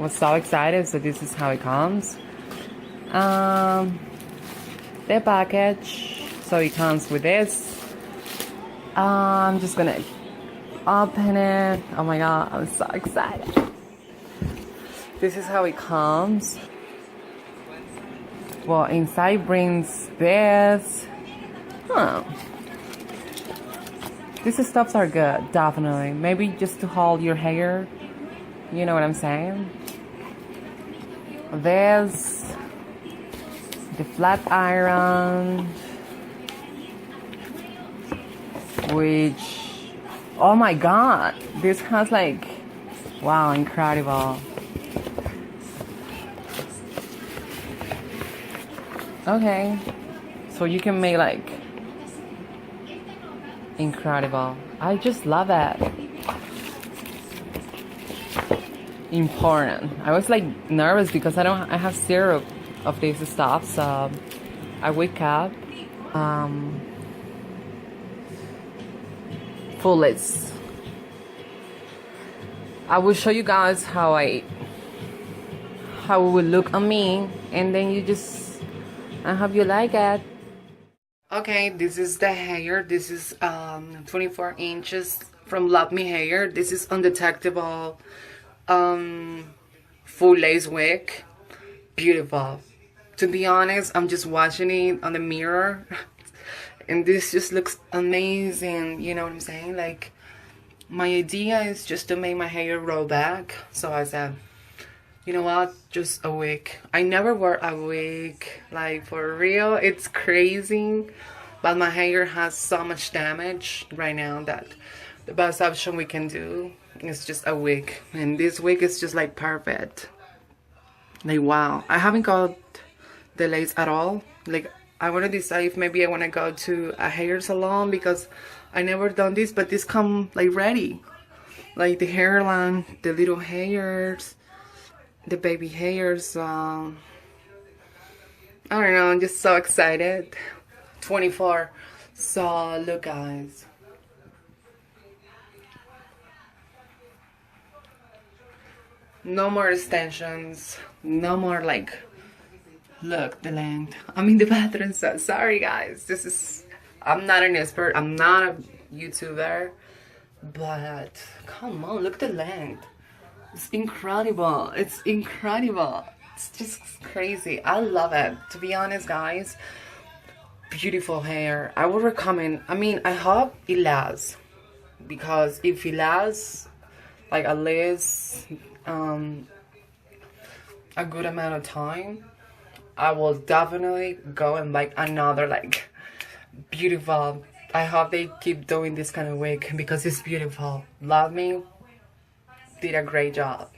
Was so excited, so this is how it comes. The package, so it comes with this. I'm just gonna open it. Oh my god, I'm so excited. This is how it comes. Well, inside brings this. Huh. These stuffs are good, definitely. Maybe just to hold your hair. You know what I'm saying? This, the flat iron, which, oh my god, this has like, wow, incredible. Okay, so you can make like, incredible. I just love it. Important. I was like nervous because I have zero of this stuff, so I wake up fullest. I will show you guys how it will look on me, and then I hope you like it. Okay, this is the hair. This is 24 inches from Luvme Hair. This is undetectable full lace wig. Beautiful. To be honest, I'm just watching it on the mirror and this just looks amazing. You know what I'm saying? Like, my idea is just to make my hair roll back. So I said, you know what, just a wig. I never wore a wig, like, for real. It's crazy, but my hair has so much damage right now that the best option we can do is just a wig. And this wig is just like perfect. Like, wow. I haven't got the lace at all. Like, I want to decide if maybe I want to go to a hair salon because I never done this, but this come like ready. Like the hairline, the little hairs, the baby hairs. I don't know, I'm just so excited. 24. So look, guys. No more extensions. No more like, look, the length. I'm in the bathroom, so sorry guys. I'm not an expert. I'm not a YouTuber. But come on, look at the length. It's incredible. It's incredible. It's just crazy. I love it. To be honest, guys, beautiful hair. I would recommend. I mean, I hope it lasts, because if it lasts like at least a good amount of time, I will definitely go and like another like beautiful. I hope they keep doing this kind of wig because it's beautiful. Luvme did a great job.